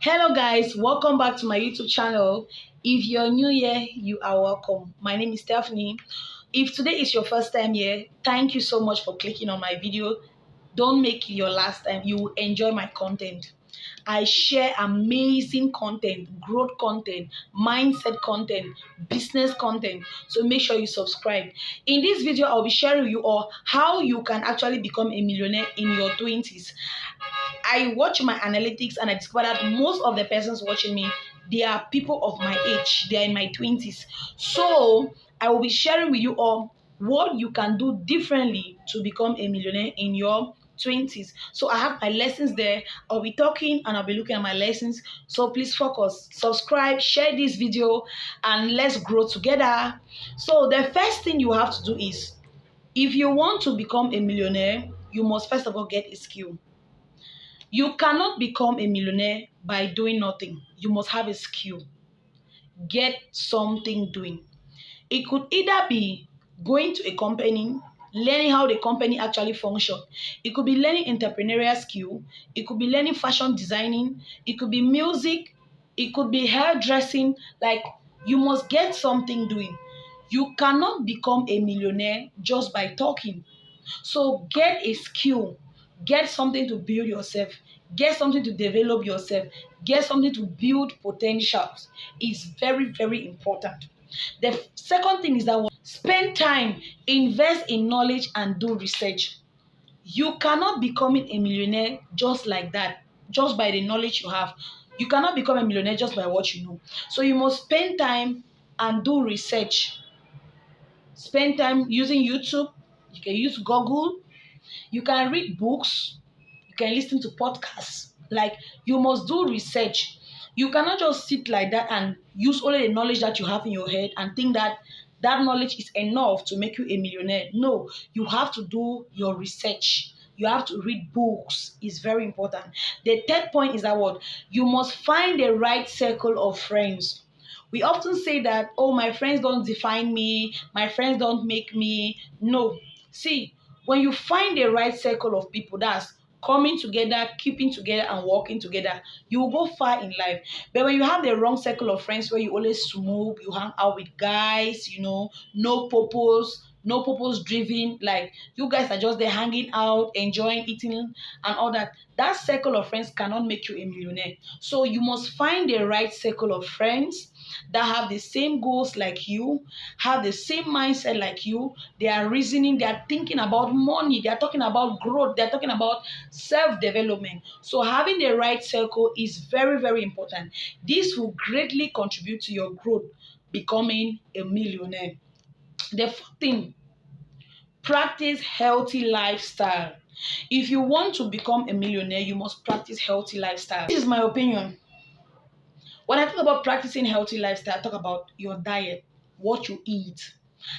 Hello guys, welcome back to my YouTube channel. If you're new here, you are welcome. My name is Stephanie. If today is your first time here, thank you so much for clicking on my video. Don't make it your last time. You will enjoy my content. I share amazing content, growth content, mindset content, business content. So make sure you subscribe. In this video, I'll be sharing with you all how you can actually become a millionaire in your 20s. I watch my analytics and I discover that most of the persons watching me, they are people of my age. They are in my 20s. So I will be sharing with you all what you can do differently to become a millionaire in your 20s. So I have my lessons there. I'll be talking and I'll be looking at my lessons. So please focus, subscribe, share this video, and let's grow together. So the first thing you have to do is, if you want to become a millionaire, you must first of all get a skill. You cannot become a millionaire by doing nothing. You must have a skill. Get something doing. It could either be going to a company, learning how the company actually functions. It could be learning entrepreneurial skill. It could be learning fashion designing. It could be music. It could be hairdressing. Like, you must get something doing. You cannot become a millionaire just by talking. So get a skill, get something to build yourself, get something to develop yourself, get something to build potentials. It's very, very important. The second thing is that spend time, invest in knowledge and do research. You cannot become a millionaire just like that, just by the knowledge you have. You cannot become a millionaire just by what you know. So you must spend time and do research. Spend time using YouTube. You can use Google. You can read books, you can listen to podcasts. Like, you must do research. You cannot just sit like that and use only the knowledge that you have in your head and think that that knowledge is enough to make you a millionaire. No, you have to do your research. You have to read books. It's very important. The third point is that what? You must find the right circle of friends. We often say that, oh, my friends don't define me, my friends don't make me. No. See, when you find the right circle of people that's coming together, keeping together, and working together, you will go far in life. But when you have the wrong circle of friends where you always smoke, you hang out with guys, no purpose driven, like you guys are just there hanging out, enjoying, eating, and all that. That circle of friends cannot make you a millionaire. So you must find the right circle of friends that have the same goals like you, have the same mindset like you. They are reasoning, they are thinking about money, they are talking about growth, they are talking about self-development. So having the right circle is very, very important. This will greatly contribute to your growth, becoming a millionaire. The fourth thing, practice healthy lifestyle. If you want to become a millionaire, you must practice healthy lifestyle. This is my opinion. When I talk about practicing healthy lifestyle, I talk about your diet, what you eat.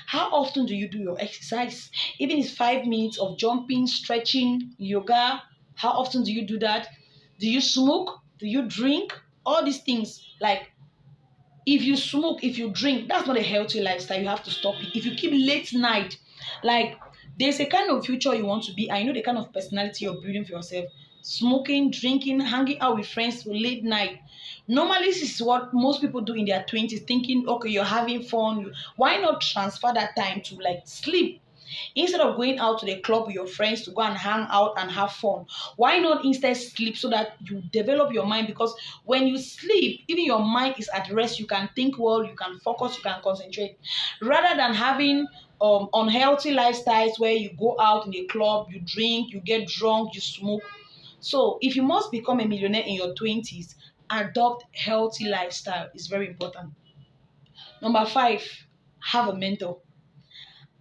How often do you do your exercise? Even if it's 5 minutes of jumping, stretching, yoga, how often do you do that? Do you smoke? Do you drink? All these things. Like, if you smoke, if you drink, that's not a healthy lifestyle. You have to stop it. If you keep late night, like, there's a kind of future you want to be. I know the kind of personality you're building for yourself. Smoking, drinking, hanging out with friends till late night. Normally, this is what most people do in their 20s, thinking, okay, you're having fun. Why not transfer that time to like sleep? Instead of going out to the club with your friends to go and hang out and have fun, why not instead sleep so that you develop your mind? Because when you sleep, even your mind is at rest. You can think well, you can focus, you can concentrate. Rather than having unhealthy lifestyles where you go out in a club, you drink, you get drunk, you smoke. So if you must become a millionaire in your 20s, adopt healthy lifestyle. Is very important. Number 5, have a mentor.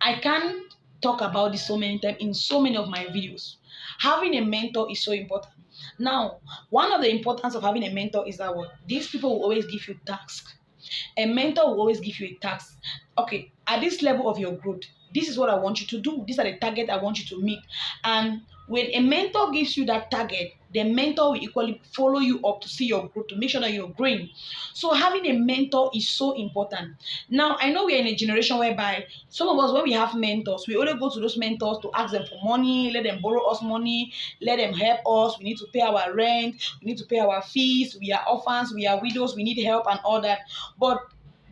I can't talk about this so many times in so many of my videos. Having a mentor is so important. Now, one of the importance of having a mentor is that what? These people will always give you tasks. A mentor will always give you a task. Okay, at this level of your growth, this is what I want you to do. These are the target I want you to meet. And when a mentor gives you that target, the mentor will equally follow you up to see your growth, to make sure that you're growing. So having a mentor is so important. Now, I know we're in a generation whereby some of us, when we have mentors, we only go to those mentors to ask them for money, let them borrow us money, let them help us. We need to pay our rent, we need to pay our fees, we are orphans, we are widows, we need help and all that. But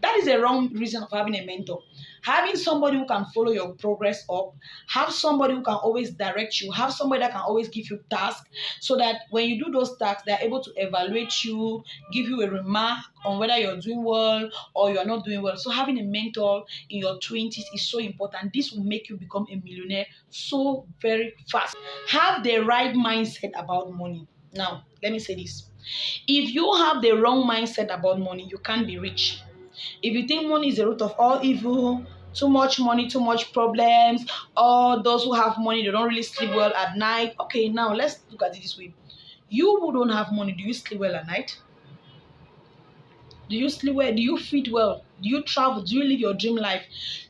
that is a wrong reason of having a mentor. Having somebody who can follow your progress up, have somebody who can always direct you, have somebody that can always give you tasks, so that when you do those tasks, they're able to evaluate you, give you a remark on whether you're doing well or you're not doing well. So having a mentor in your 20s is so important. This will make you become a millionaire so very fast. Have the right mindset about money. Now, let me say this. If you have the wrong mindset about money, you can't be rich. If you think money is the root of all evil, too much money, too much problems, all those who have money, they don't really sleep well at night. Okay, now let's look at it this way. You who don't have money, do you sleep well at night? Do you sleep well? Do you feed well? Do you travel? Do you live your dream life?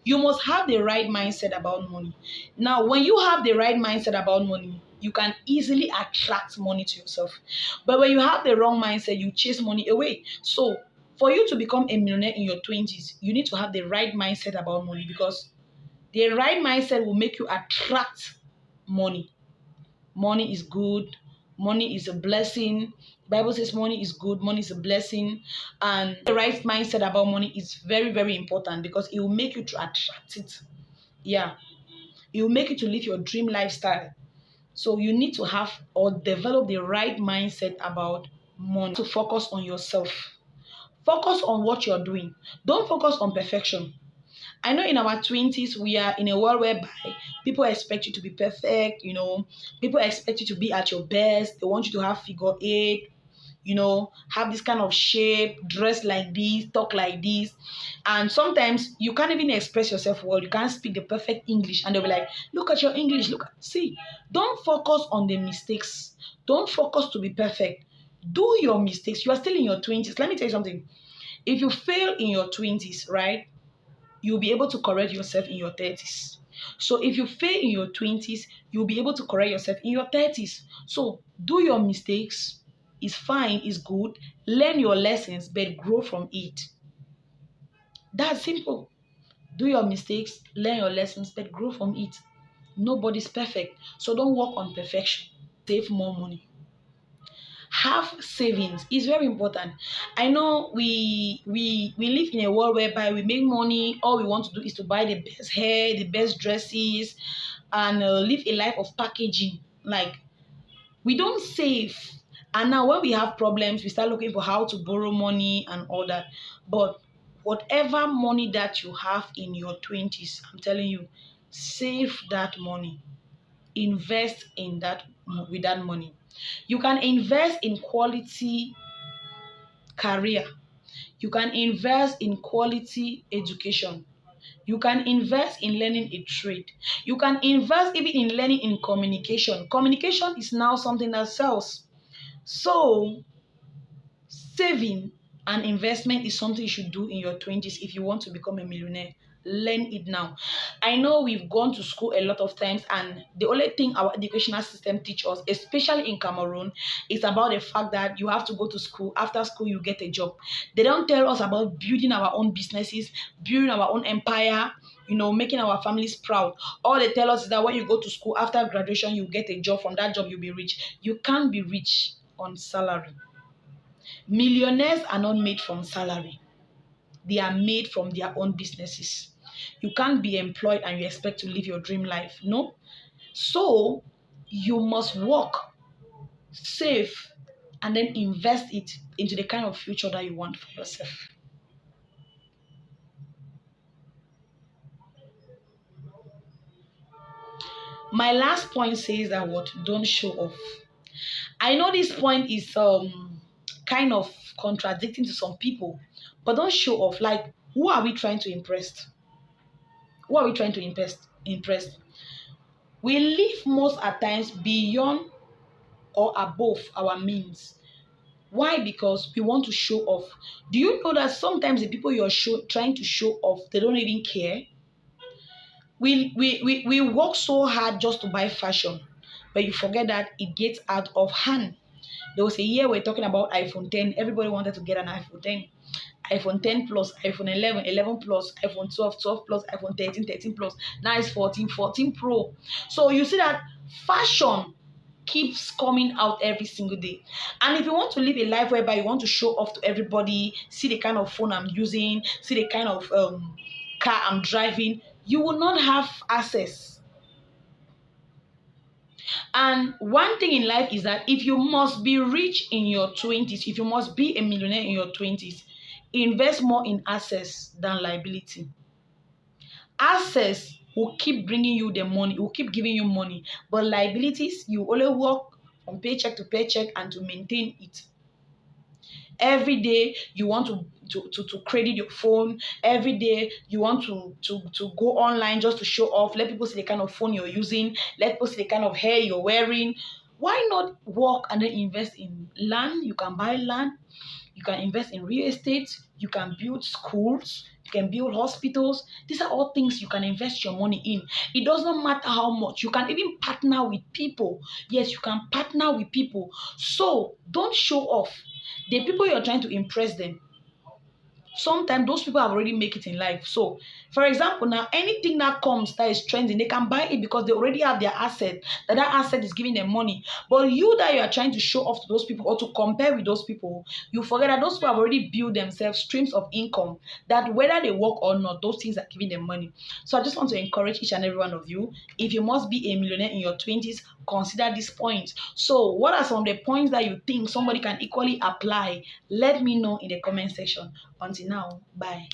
You must have the right mindset about money. Now, when you have the right mindset about money, you can easily attract money to yourself. But when you have the wrong mindset, you chase money away. So, for you to become a millionaire in your 20s, you need to have the right mindset about money, because the right mindset will make you attract money. Money is good. Money is a blessing. The Bible says money is good. Money is a blessing. And the right mindset about money is very, very important, because it will make you to attract it. Yeah. It will make you to live your dream lifestyle. So you need to have or develop the right mindset about money, to focus on yourself. Focus on what you're doing. Don't focus on perfection. I know in our 20s, we are in a world whereby people expect you to be perfect, people expect you to be at your best. They want you to have figure eight, have this kind of shape, dress like this, talk like this. And sometimes you can't even express yourself well. You can't speak the perfect English. And they'll be like, look at your English. See, don't focus on the mistakes. Don't focus to be perfect. Do your mistakes. You are still in your 20s. Let me tell you something. If you fail in your 20s, right, you'll be able to correct yourself in your 30s. So if you fail in your 20s, you'll be able to correct yourself in your 30s. So do your mistakes. It's fine, it's good. Learn your lessons, but grow from it. That's simple. Do your mistakes, learn your lessons, but grow from it. Nobody's perfect. So don't work on perfection. Save more money. Have savings is very important. I know we live in a world whereby we make money, all we want to do is to buy the best hair, the best dresses, and live a life of packaging. Like, we don't save. And now when we have problems, we start looking for how to borrow money and all that. But whatever money that you have in your 20s, I'm telling you, save that money. Invest in that with that money. You can invest in quality career. You can invest in quality education. You can invest in learning a trade. You can invest even in learning in communication. Communication is now something that sells. So, saving and investment is something you should do in your 20s if you want to become a millionaire. Learn it now. I know we've gone to school a lot of times, and the only thing our educational system teaches us, especially in Cameroon, is about the fact that you have to go to school. After school, you get a job. They don't tell us about building our own businesses, building our own empire, making our families proud. All they tell us is that when you go to school, after graduation, you get a job. From that job, you'll be rich. You can't be rich on salary. Millionaires are not made from salary. They are made from their own businesses. You can't be employed and you expect to live your dream life. No. So you must work, save, and then invest it into the kind of future that you want for yourself. My last point says that what? Don't show off. I know this point is kind of contradicting to some people, but don't show off. Like, who are we trying to impress? Who are we trying to impress? We live most at times beyond or above our means. Why? Because we want to show off. Do you know that sometimes the people you're trying to show off, they don't even care? We work so hard just to buy fashion. but you forget that it gets out of hand. There was a year we're talking about iPhone 10. Everybody wanted to get an iPhone 10. iPhone 10 plus, iPhone 11, 11 plus, iPhone 12, 12 plus, iPhone 13, 13 plus. Now it's 14, 14 Pro. So you see that fashion keeps coming out every single day. And if you want to live a life whereby you want to show off to everybody, see the kind of phone I'm using, see the kind of car I'm driving, you will not have access. And one thing in life is that if you must be rich in your 20s, if you must be a millionaire in your 20s, invest more in assets than liability. Assets will keep bringing you the money, will keep giving you money. But liabilities, you only work from paycheck to paycheck and to maintain it. Every day you want to credit your phone. Every day you want to go online just to show off. Let people see the kind of phone you're using. Let people see the kind of hair you're wearing. Why not work and then invest in land? You can buy land. You can invest in real estate. You can build schools. You can build hospitals. These are all things you can invest your money in. It does not matter how much. You can even partner with people. Yes, you can partner with people. So don't show off. The people you're trying to impress them, sometimes those people have already make it in life. So, for example, now anything that comes that is trending, they can buy it because they already have their asset. That asset is giving them money. But you that you are trying to show off to those people or to compare with those people, you forget that those people have already built themselves streams of income. That whether they work or not, those things are giving them money. So I just want to encourage each and every one of you. If you must be a millionaire in your 20s, consider these points. So, what are some of the points that you think somebody can equally apply? Let me know in the comment section. Until now, bye.